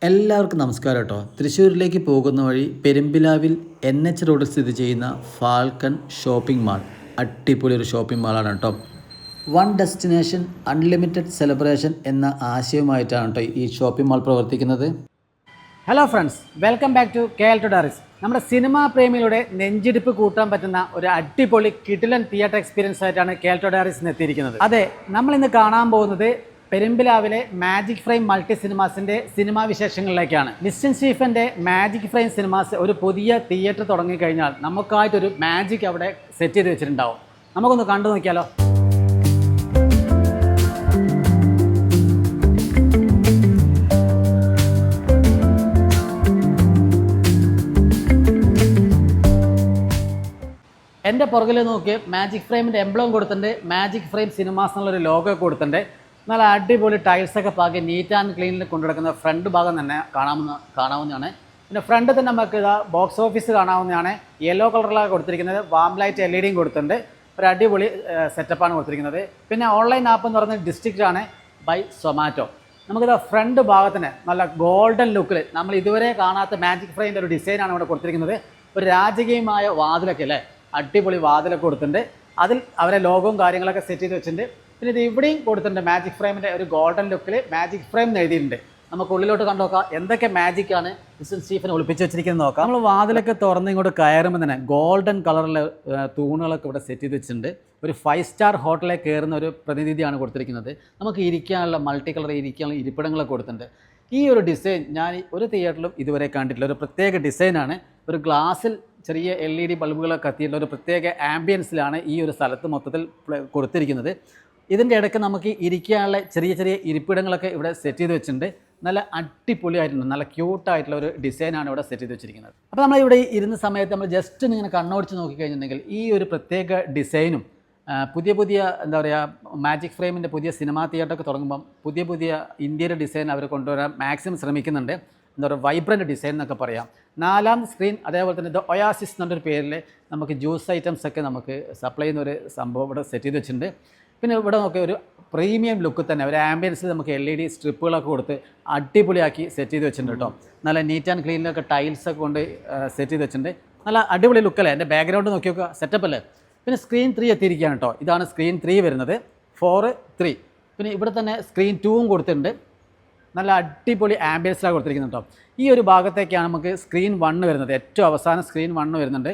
എല്ലാവർക്കും നമസ്കാരം കേട്ടോ. തൃശ്ശൂരിലേക്ക് പോകുന്ന വഴി പെരുമ്പിലാവിൽ NH റോഡിൽ സ്ഥിതി ചെയ്യുന്ന ഫാൽക്കൺ ഷോപ്പിംഗ് മാൾ അടിപൊളി ഒരു ഷോപ്പിംഗ് മാളാണ് കേട്ടോ. വൺ ഡെസ്റ്റിനേഷൻ അൺലിമിറ്റഡ് സെലിബ്രേഷൻ എന്ന ആശയവുമായിട്ടാണ് കേട്ടോ ഈ ഷോപ്പിംഗ് മാൾ പ്രവർത്തിക്കുന്നത്. Hello friends, welcome back to KL to ഡാറിസ്. നമ്മുടെ സിനിമാ പ്രേമികളുടെ നെഞ്ചിടിപ്പ് കൂട്ടാൻ പറ്റുന്ന ഒരു അടിപൊളി കിടിലൻ തിയേറ്റർ എക്സ്പീരിയൻസ് ആയിട്ടാണ് KL ടു ഡാറിസ് എത്തിയിരിക്കുന്നത്. അതെ, നമ്മളിന്ന് കാണാൻ പോകുന്നത് പെരുമ്പിലാവിലെ മാജിക് ഫ്രെയിം മൾട്ടി സിനിമാസിൻ്റെ സിനിമാ വിശേഷങ്ങളിലേക്കാണ്. നിസ്റ്റിൻ സ്റ്റീഫൻ്റെ മാജിക് ഫ്രെയിം സിനിമാസ് ഒരു പുതിയ തിയേറ്റർ തുടങ്ങിക്കഴിഞ്ഞാൽ നമുക്കായിട്ടൊരു മാജിക് അവിടെ സെറ്റ് ചെയ്ത് വെച്ചിട്ടുണ്ടാവും. നമുക്കൊന്ന് കണ്ടു നോക്കിയാലോ. എൻ്റെ പുറകിൽ നോക്കി മാജിക് ഫ്രെയിമിൻ്റെ എംബ്ലം കൊടുത്തിട്ടുണ്ട്. മാജിക് ഫ്രെയിം സിനിമാസ് എന്നുള്ളൊരു ലോഗോ കൊടുത്തിട്ടുണ്ട്. നല്ല അടിപൊളി ടൈൽസൊക്കെ പാകി നീറ്റ് ആൻഡ് ക്ലീനിൽ കൊണ്ടുനടക്കുന്ന ഫ്രണ്ട് ഭാഗം തന്നെ കാണാവുന്നതാണ്. പിന്നെ ഫ്രണ്ട് തന്നെ നമുക്ക് ഇതാ ബോക്സ് ഓഫീസ് കാണാവുന്നതാണ്. യെല്ലോ കളറിലാണ് കൊടുത്തിരിക്കുന്നത്. വാം ലൈറ്റ് LED കൊടുത്തിട്ടുണ്ട്. ഒരു അടിപൊളി സെറ്റപ്പാണ് കൊടുത്തിരിക്കുന്നത്. പിന്നെ ഓൺലൈൻ ആപ്പ് എന്ന് പറയുന്നത് ഡിസ്ട്രിക്റ്റാണ് ബൈ സൊമാറ്റോ. നമുക്കിതാ ഫ്രണ്ട് ഭാഗത്തിന് നല്ല ഗോൾഡൻ ലുക്കിൽ നമ്മൾ ഇതുവരെ കാണാത്ത മാജിക് ഫ്രെയിമിൻ്റെ ഒരു ഡിസൈനാണ് ഇവിടെ കൊടുത്തിരിക്കുന്നത്. ഒരു രാജകീയമായ വാതിലൊക്കെ അല്ലേ, അടിപൊളി വാതിലൊക്കെ കൊടുത്തിട്ടുണ്ട്. അതിൽ അവരെ ലോഗവും കാര്യങ്ങളൊക്കെ സെറ്റ് ചെയ്ത് വെച്ചിട്ടുണ്ട്. പിന്നെ ഇത് ഇവിടെയും കൊടുത്തിട്ടുണ്ട് മാജിക് ഫ്രെയിമിൻ്റെ ഒരു ഗോൾഡൻ ലുക്കിൽ മാജിക് ഫ്രെയിം എഴുതിയിട്ടുണ്ട്. നമുക്ക് ഉള്ളിലോട്ട് കണ്ടു നോക്കാം എന്തൊക്കെ മാജിക്കാണ് നിസ്റ്റിൻ സ്റ്റീഫൻ ഒളിപ്പിച്ച് വെച്ചിരിക്കുന്നത് നോക്കാം. നമ്മൾ വാതിലൊക്കെ തുറന്ന് ഇങ്ങോട്ട് കയറുമ്പോൾ തന്നെ ഗോൾഡൻ കളറിലെ തൂണുകളൊക്കെ ഇവിടെ സെറ്റ് ചെയ്ത് വെച്ചിട്ടുണ്ട്. ഒരു 5 സ്റ്റാർ ഹോട്ടലിൽ കയറുന്ന ഒരു പ്രതിനിധിയാണ് കൊടുത്തിരിക്കുന്നത്. നമുക്ക് ഇരിക്കാനുള്ള മൾട്ടി കളർ ഇരിക്കാനുള്ള ഇരിപ്പിടങ്ങളൊക്കെ കൊടുത്തിട്ടുണ്ട്. ഈ ഒരു ഡിസൈൻ ഞാൻ ഒരു തിയേറ്ററിലും ഇതുവരെ കണ്ടിട്ടില്ല. ഒരു പ്രത്യേക ഡിസൈനാണ്. ഒരു ഗ്ലാസ്സിൽ ചെറിയ LED ബൾബുകളൊക്കെ കത്തിയിട്ടുള്ള ഒരു പ്രത്യേക ആംബിയൻസിലാണ് ഈ ഒരു സ്ഥലത്ത് മൊത്തത്തിൽ കൊടുത്തിരിക്കുന്നത്. ഇതിൻ്റെ ഇടയ്ക്ക് നമുക്ക് ഇരിക്കാനുള്ള ചെറിയ ചെറിയ ഇരിപ്പിടങ്ങളൊക്കെ ഇവിടെ സെറ്റ് ചെയ്ത് വെച്ചിട്ടുണ്ട്. നല്ല അടിപൊളിയായിട്ടുണ്ട്. നല്ല ക്യൂട്ടായിട്ടുള്ള ഒരു ഡിസൈനാണ് ഇവിടെ സെറ്റ് ചെയ്ത് വെച്ചിരിക്കുന്നത്. അപ്പോൾ നമ്മളിവിടെ ഇരുന്ന സമയത്ത് നമ്മൾ ജസ്റ്റ് ഇങ്ങനെ കണ്ണോടിച്ച് നോക്കിക്കഴിഞ്ഞിട്ടുണ്ടെങ്കിൽ ഈ ഒരു പ്രത്യേക ഡിസൈനും പുതിയ എന്താ പറയുക മാജിക് ഫ്രെയിമിൻ്റെ പുതിയ സിനിമാ തിയേറ്ററൊക്കെ തുടങ്ങുമ്പം പുതിയ ഇന്ത്യയുടെ ഡിസൈൻ അവർ കൊണ്ടുവരാൻ മാക്സിമം ശ്രമിക്കുന്നുണ്ട്. എന്താ പറയുക, വൈബ്രൻറ്റ് ഡിസൈൻ എന്നൊക്കെ പറയാം. 4ാം സ്ക്രീൻ അതേപോലെ തന്നെ ദ ഒയാസിസ് എന്നൊരു പേരിൽ നമുക്ക് ജ്യൂസ് ഐറ്റംസൊക്കെ നമുക്ക് സപ്ലൈ ചെയ്യുന്ന ഒരു സംഭവം ഇവിടെ സെറ്റ് ചെയ്ത് വെച്ചിട്ടുണ്ട്. പിന്നെ ഇവിടെ നോക്കിയ ഒരു പ്രീമിയം ലുക്ക് തന്നെ ഒരു ആംബിയൻസിൽ നമുക്ക് LED സ്ട്രിപ്പുകളൊക്കെ കൊടുത്ത് അടിപൊളിയാക്കി സെറ്റ് ചെയ്ത് വെച്ചിട്ടുണ്ട് കേട്ടോ. നല്ല നീറ്റ് ആൻഡ് ക്ലീനിലൊക്കെ ടൈൽസൊക്കെ കൊണ്ട് സെറ്റ് ചെയ്ത് വെച്ചിട്ടുണ്ട്. നല്ല അടിപൊളി ലുക്കല്ലേ. എൻ്റെ ബാക്ക്ഗ്രൗണ്ട് നോക്കി നോക്കുക, സെറ്റപ്പ് അല്ലേ. പിന്നെ സ്ക്രീൻ 3 എത്തിയിരിക്കുകയാണ് കേട്ടോ. ഇതാണ് സ്ക്രീൻ 3 വരുന്നത്, 4:3. പിന്നെ ഇവിടെ തന്നെ സ്ക്രീൻ 2ഉം കൊടുത്തിട്ടുണ്ട്. നല്ല അടിപൊളി ആംബിയൻസിലാണ് കൊടുത്തിരിക്കുന്നത് കേട്ടോ. ഈ ഒരു ഭാഗത്തേക്കാണ് നമുക്ക് സ്ക്രീൻ 1 വരുന്നത്. ഏറ്റവും അവസാനം സ്ക്രീൻ 1 വരുന്നുണ്ട്.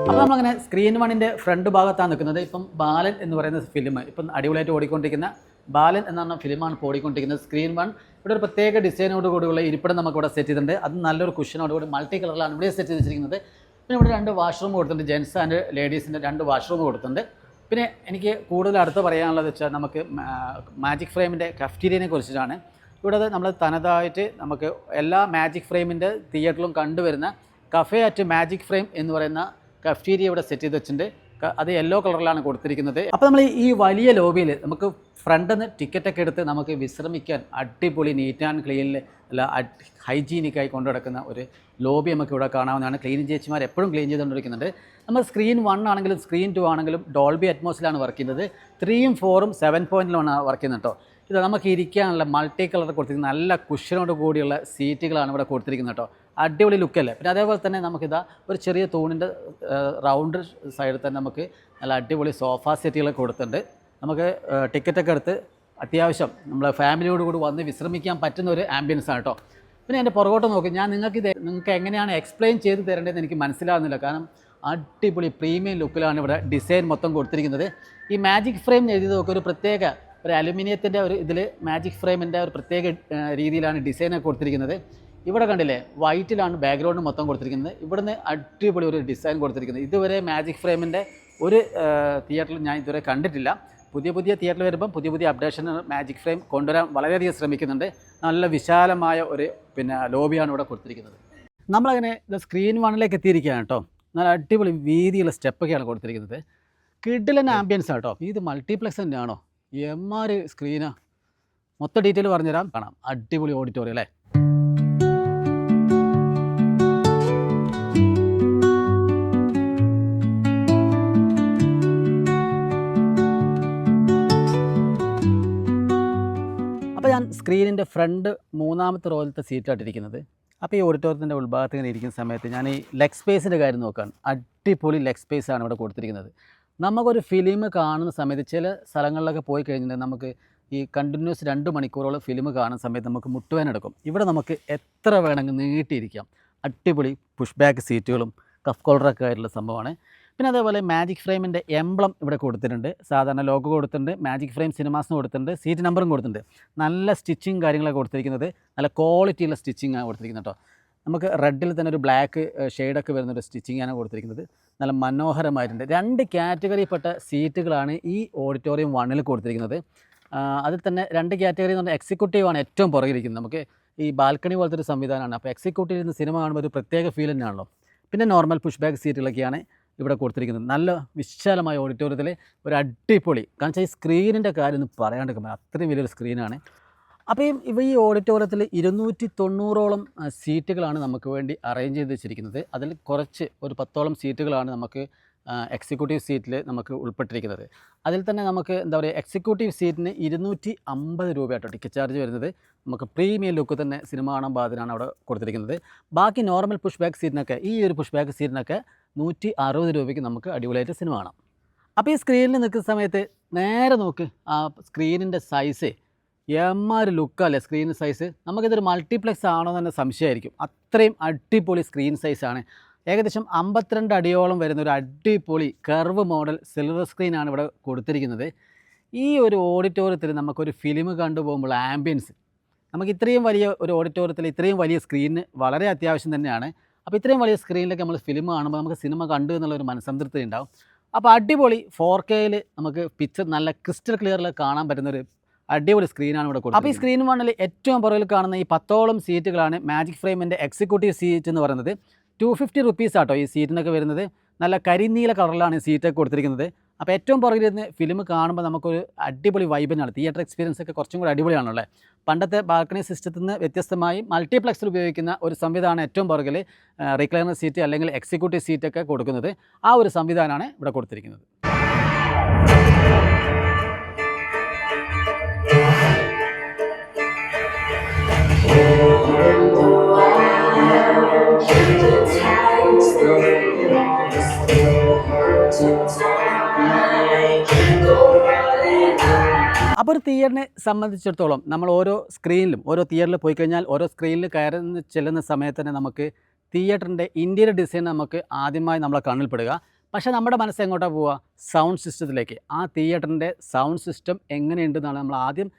അപ്പോൾ നമ്മളങ്ങനെ സ്ക്രീൻ 1ൻ്റെ ഫ്രണ്ട് ഭാഗത്താണ് നിൽക്കുന്നത്. ഇപ്പം ബാലൻ എന്ന് പറയുന്ന ഫിലിം ഇപ്പം അടിപൊളിയായിട്ട് ഓടിക്കൊണ്ടിരിക്കുന്ന ബാലൻ എന്ന് പറഞ്ഞ ഫിലിമാണ് ഇപ്പോൾ ഓടിക്കൊണ്ടിരിക്കുന്നത്. സ്ക്രീൻ 1 ഇവിടെ ഒരു പ്രത്യേക ഡിസൈനോട് കൂടിയുള്ള ഇരിപ്പിടം നമുക്ക് ഇവിടെ സെറ്റ് ചെയ്തിട്ടുണ്ട്. അത് നല്ലൊരു കുഷനോടുകൂടി മൾട്ടി കളറിലാണ് ഇവിടെ സെറ്റ് ചെയ്തിരിക്കുന്നത്. പിന്നെ ഇവിടെ 2 വാഷ്റൂം കൊടുത്തിട്ടുണ്ട്. ജെൻസ് ആൻഡ് ലേഡീസിൻ്റെ 2 വാഷ്റൂം കൊടുത്തിട്ടുണ്ട്. പിന്നെ എനിക്ക് കൂടുതൽ അടുത്ത് പറയാനുള്ളത് വെച്ചാൽ നമുക്ക് മാജിക് ഫ്രെയിമിൻ്റെ കഫ്റ്റീരിയനെ കുറിച്ചിട്ടാണ്. ഇവിടെ നമ്മൾ തനതായിട്ട് നമുക്ക് എല്ലാ മാജിക് ഫ്രെയിമിൻ്റെ തിയേറ്ററിലും കണ്ടുവരുന്ന കഫേ അറ്റ് മാജിക് ഫ്രെയിം എന്ന് പറയുന്ന കഫ്റ്റീരിയ ഇവിടെ സെറ്റ് ചെയ്ത് വെച്ചിട്ടുണ്ട്. അത് യെല്ലോ കളറിലാണ് കൊടുത്തിരിക്കുന്നത്. അപ്പോൾ നമ്മൾ ഈ വലിയ ലോബിയിൽ നമുക്ക് ഫ്രണ്ടിൽ നിന്ന് ടിക്കറ്റൊക്കെ എടുത്ത് നമുക്ക് വിശ്രമിക്കാൻ അടിപൊളി നീറ്റ് ആൻഡ് ക്ലീനിൽ അല്ല ഹൈജീനിക്കായി കൊണ്ടു നടക്കുന്ന ഒരു ലോബി നമുക്ക് ഇവിടെ കാണാവുന്നതാണ്. ക്ലീനിങ് ചേച്ചിമാർ എപ്പോഴും ക്ലീൻ ചെയ്തുകൊണ്ടിരിക്കുന്നുണ്ട്. നമ്മൾ സ്ക്രീൻ 1 ആണെങ്കിലും സ്ക്രീൻ 2 ആണെങ്കിലും ഡോൾബി അറ്റ്മോസിലാണ് വർക്ക് ചെയ്യുന്നത്. 3ഉം 4ഉം 7.1 വർക്ക് ചെയ്യുന്നത് കേട്ടോ. ഇത് നമുക്ക് ഇരിക്കാനുള്ള മൾട്ടി കളർ കൊടുത്തിരിക്കുന്ന നല്ല കുഷനോട് കൂടിയുള്ള സീറ്റുകളാണ് ഇവിടെ കൊടുത്തിരിക്കുന്നത് കേട്ടോ. അടിപൊളി ലുക്കല്ലേ. പിന്നെ അതേപോലെ തന്നെ നമുക്കിതാ ഒരു ചെറിയ തൂണിൻ്റെ റൗണ്ട് സൈഡിൽ തന്നെ നമുക്ക് നല്ല അടിപൊളി സോഫ സെറ്റുകളൊക്കെ കൊടുത്തിട്ടുണ്ട്. നമുക്ക് ടിക്കറ്റൊക്കെ എടുത്ത് അത്യാവശ്യം നമ്മളെ ഫാമിലിയോട് കൂടി വന്ന് വിശ്രമിക്കാൻ പറ്റുന്ന ഒരു ആംബിയൻസ് ആണ് കേട്ടോ. പിന്നെ എൻ്റെ പുറകോട്ട് നോക്കി നിങ്ങൾക്ക് എങ്ങനെയാണ് എക്സ്പ്ലെയിൻ ചെയ്ത് തരേണ്ടതെന്ന് എനിക്ക് മനസ്സിലാകുന്നില്ല. കാരണം അടിപൊളി പ്രീമിയം ലുക്കിലാണ് ഇവിടെ ഡിസൈൻ മൊത്തം കൊടുത്തിരിക്കുന്നത്. ഈ മാജിക് ഫ്രെയിം എഴുതിയത് നോക്കി ഒരു പ്രത്യേക ഒരു അലുമിനിയത്തിൻ്റെ ഒരു ഇതിൽ മാജിക് ഫ്രെയിമിൻ്റെ ഒരു പ്രത്യേക രീതിയിലാണ് ഡിസൈനൊക്കെ കൊടുത്തിരിക്കുന്നത്. ഇവിടെ കണ്ടില്ലേ, വൈറ്റിലാണ് ബാക്ക്ഗ്രൗണ്ട് മൊത്തം കൊടുത്തിരിക്കുന്നത്. ഇവിടുന്ന് അടിപൊളി ഒരു ഡിസൈൻ കൊടുത്തിരിക്കുന്നത്. ഇതുവരെ മാജിക് ഫ്രെയിമിൻ്റെ ഒരു തിയേറ്ററിൽ ഞാൻ ഇതുവരെ കണ്ടിട്ടില്ല. പുതിയ തിയേറ്ററിൽ വരുമ്പം പുതിയ അപ്ഡേഷൻ മാജിക് ഫ്രെയിം കൊണ്ടുവരാൻ വളരെയധികം ശ്രമിക്കുന്നുണ്ട്. നല്ല വിശാലമായ ഒരു ലോബിയാണ് ഇവിടെ കൊടുത്തിരിക്കുന്നത്. നമ്മളങ്ങനെ സ്ക്രീൻ 1ലേക്ക് എത്തിയിരിക്കുകയാണ് കേട്ടോ. നല്ല അടിപൊളി വീതിയുള്ള സ്റ്റെപ്പൊക്കെയാണ് കൊടുത്തിരിക്കുന്നത്. കിഡിലൻ ആംബിയൻസ് ആണ് കേട്ടോ. ഇത് മൾട്ടിപ്ലക്സ് തന്നെയാണോ? എമ്മാര് സ്ക്രീനാ. മൊത്തം ഡീറ്റെയിൽ പറഞ്ഞുതരാം. കാണാം. അടിപൊളി ഓഡിറ്റോറിയം അല്ലേ. സ്ക്രീനിൻ്റെ ഫ്രണ്ട് മൂന്നാമത്തെ റോയിലത്തെ സീറ്റായിട്ടിരിക്കുന്നത്. അപ്പോൾ ഈ ഓഡിറ്റോറിയത്തിൻ്റെ ഉൾഭാഗത്ത് ഇങ്ങനെ ഇരിക്കുന്ന സമയത്ത് ഞാൻ ഈ ലെഗ് സ്പേസിൻ്റെ കാര്യം നോക്കുകയാണ്. അടിപൊളി ലെഗ് സ്പേസാണ് ഇവിടെ കൊടുത്തിരിക്കുന്നത്. നമുക്കൊരു ഫിലിം കാണുന്ന സമയത്ത് ചില സ്ഥലങ്ങളിലൊക്കെ പോയി കഴിഞ്ഞിട്ടുണ്ടെങ്കിൽ നമുക്ക് ഈ കണ്ടിന്യൂസ് 2 മണിക്കൂറോളം ഫിലിം കാണുന്ന സമയത്ത് നമുക്ക് മുട്ടുവേദന എടുക്കും. ഇവിടെ നമുക്ക് എത്ര വേണമെങ്കിൽ നീട്ടിയിരിക്കാം. അടിപൊളി പുഷ് ബാക്ക് സീറ്റുകളും കഫ് കോളറൊക്കെ ആയിട്ടുള്ള സംഭവമാണ്. പിന്നെ അതേപോലെ മാജിക് ഫ്രെയിമിൻ്റെ എംബ്ലം ഇവിടെ കൊടുത്തിട്ടുണ്ട്. സാധാരണ ലോഗോ കൊടുത്തിട്ടുണ്ട്, മാജിക് ഫ്രെയിം സിനിമാസിന് കൊടുത്തിട്ടുണ്ട്, സീറ്റ് നമ്പറും കൊടുത്തിട്ടുണ്ട്. നല്ല സ്റ്റിച്ചിങ് കാര്യങ്ങളൊക്കെ കൊടുത്തിരിക്കുന്നത്, നല്ല ക്വാളിറ്റിയുള്ള സ്റ്റിച്ചിങ് ആണ് കൊടുത്തിരിക്കുന്നത് കേട്ടോ. നമുക്ക് റെഡിൽ തന്നെ ഒരു ബ്ലാക്ക് ഷെയ്ഡൊക്കെ വരുന്നൊരു സ്റ്റിച്ചിങ്ങാണ് കൊടുത്തിരിക്കുന്നത്. നല്ല മനോഹരമായിട്ടുണ്ട്. 2 കാറ്റഗറിയിൽപ്പെട്ട സീറ്റുകളാണ് ഈ ഓഡിറ്റോറിയം 1-ൽ കൊടുത്തിരിക്കുന്നത്. അതിൽ തന്നെ 2 കാറ്റഗറി എന്ന് പറഞ്ഞാൽ എക്സിക്യൂട്ടീവാണ് ഏറ്റവും പുറകിലിരിക്കുന്നത്. നമുക്ക് ഈ ബാൽക്കണി പോലത്തെ ഒരു സംവിധാനമാണ്. അപ്പോൾ എക്സിക്യൂട്ടീവിൽ നിന്ന് സിനിമ കാണുമ്പോൾ ഒരു പ്രത്യേക ഫീൽ തന്നെയാണല്ലോ. പിന്നെ നോർമൽ പുഷ് ബാക്ക് സീറ്റുകളൊക്കെയാണ് ഇവിടെ കൊടുത്തിരിക്കുന്നത്. നല്ല വിശാലമായ ഓഡിറ്റോറിയത്തിൽ ഒരു അടിപൊളി, കാരണം വെച്ചാൽ ഈ സ്ക്രീനിൻ്റെ കാര്യം ഒന്നും പറയാണ്ടിരിക്കുമ്പോൾ അത്രയും വലിയൊരു സ്ക്രീനാണ്. അപ്പോൾ ഈ ഓഡിറ്റോറിയത്തിൽ 290ഓളം സീറ്റുകളാണ് നമുക്ക് വേണ്ടി അറേഞ്ച് ചെയ്ത് വെച്ചിരിക്കുന്നത്. അതിൽ കുറച്ച് ഒരു 10ഓളം സീറ്റുകളാണ് നമുക്ക് എക്സിക്യൂട്ടീവ് സീറ്റിൽ നമുക്ക് ഉൾപ്പെട്ടിരിക്കുന്നത്. അതിൽ തന്നെ നമുക്ക് എന്താ പറയുക, എക്സിക്യൂട്ടീവ് സീറ്റിന് 250 രൂപയാട്ടോ ടിക്കറ്റ് ചാർജ് വരുന്നത്. നമുക്ക് പ്രീമിയം ലുക്ക് തന്നെ സിനിമ കാണാൻ പാകത്തിനാണ് അവിടെ കൊടുത്തിരിക്കുന്നത്. ബാക്കി നോർമൽ പുഷ് ബാക്ക് സീറ്റിനൊക്കെ, ഈ ഒരു പുഷ് ബാക്ക് സീറ്റിനൊക്കെ 160 രൂപയ്ക്ക് നമുക്ക് അടിപൊളിയായിട്ട് സിനിമ കാണാം. അപ്പോൾ ഈ സ്ക്രീനിൽ നിൽക്കുന്ന സമയത്ത് നേരെ നോക്ക്, ആ സ്ക്രീനിൻ്റെ സൈസ് എമ്മാര് ലുക്കല്ലേ സ്ക്രീൻ സൈസ്. നമുക്കിതൊരു മൾട്ടിപ്ലെക്സ് ആണോ എന്ന് തന്നെ സംശയമായിരിക്കും. അത്രയും അടിപൊളി സ്ക്രീൻ സൈസാണ്. ഏകദേശം 52 അടിയോളം വരുന്ന ഒരു അടിപൊളി കർവ് മോഡൽ സിൽവർ സ്ക്രീനാണ് ഇവിടെ കൊടുത്തിരിക്കുന്നത്. ഈ ഒരു ഓഡിറ്റോറിയത്തിൽ നമുക്കൊരു ഫിലിം കണ്ടുപോകുമ്പോൾ ആംബിയൻസ്, നമുക്ക് ഇത്രയും വലിയ ഒരു ഓഡിറ്റോറിയത്തിൽ ഇത്രയും വലിയ സ്ക്രീന് വളരെ അത്യാവശ്യം തന്നെയാണ്. അപ്പോൾ ഇത്രയും വലിയ സ്ക്രീനിലൊക്കെ നമ്മൾ ഫിലിം കാണുമ്പോൾ നമുക്ക് സിനിമ കണ്ടു എന്നുള്ളൊരു മനസ്സംതൃപ്തി ഉണ്ടാവും. അപ്പോൾ അടിപൊളി 4Kയിൽ നമുക്ക് പിക്ചർ നല്ല ക്രിസ്റ്റൽ ക്ലിയറിൽ കാണാൻ പറ്റുന്നൊരു അടിപൊളി സ്ക്രീനാണ് ഇവിടെ കൊടുത്തത്. അപ്പോൾ ഈ സ്ക്രീൻ 1-ൽ ഏറ്റവും പുറകിൽ കാണുന്ന ഈ 10ഓളം സീറ്റുകളാണ് മാജിക് ഫ്രെയിമിൻ്റെ എക്സിക്യൂട്ടീവ് സീറ്റ് എന്ന് പറയുന്നത്. 250 റുപ്പീസ് ആട്ടോ ഈ സീറ്റിനൊക്കെ വരുന്നത്. നല്ല കരിനീല കളറിലാണ് ഈ സീറ്റൊക്കെ കൊടുത്തിരിക്കുന്നത്. അപ്പോൾ ഏറ്റവും പുറകിലിരുന്ന് ഫിലിം കാണുമ്പോൾ നമുക്കൊരു അടിപൊളി വൈബിനാണ്. തിയേറ്റർ എക്സ്പീരിയൻസ് ഒക്കെ കുറച്ചും കൂടി അടിപൊളിയാണല്ലേ. പണ്ടത്തെ ബാൽക്കണി സിസ്റ്റത്തിൽ നിന്ന് വ്യത്യസ്തമായി മൾട്ടിപ്ലെക്സിൽ ഉപയോഗിക്കുന്ന ഒരു സംവിധാനം ഏറ്റവും പുറകിൽ റിക്ലൈനർ സീറ്റ് അല്ലെങ്കിൽ എക്സിക്യൂട്ടീവ് സീറ്റൊക്കെ കൊടുക്കുന്നത്. ആ ഒരു സംവിധാനമാണ് ഇവിടെ കൊടുത്തിരിക്കുന്നത്. അപ്പോൾ ഒരു തിയേറ്ററിനെ സംബന്ധിച്ചിടത്തോളം നമ്മൾ ഓരോ സ്ക്രീനിലും ഓരോ തിയേറ്ററിൽ പോയി കഴിഞ്ഞാൽ ഓരോ സ്ക്രീനിൽ കയറുന്ന ചെല്ലുന്ന സമയത്ത് തന്നെ നമുക്ക് തിയേറ്ററിൻ്റെ ഇൻറ്റീരിയർ ഡിസൈൻ നമുക്ക് ആദ്യമായി നമ്മളെ കണ്ണിൽപ്പെടുക. പക്ഷേ നമ്മുടെ മനസ്സ് എങ്ങോട്ടാണ് പോവുക? സൗണ്ട് സിസ്റ്റത്തിലേക്ക്. ആ തിയേറ്ററിൻ്റെ സൗണ്ട് സിസ്റ്റം എങ്ങനെയുണ്ടെന്നാണ് നമ്മൾ ആദ്യം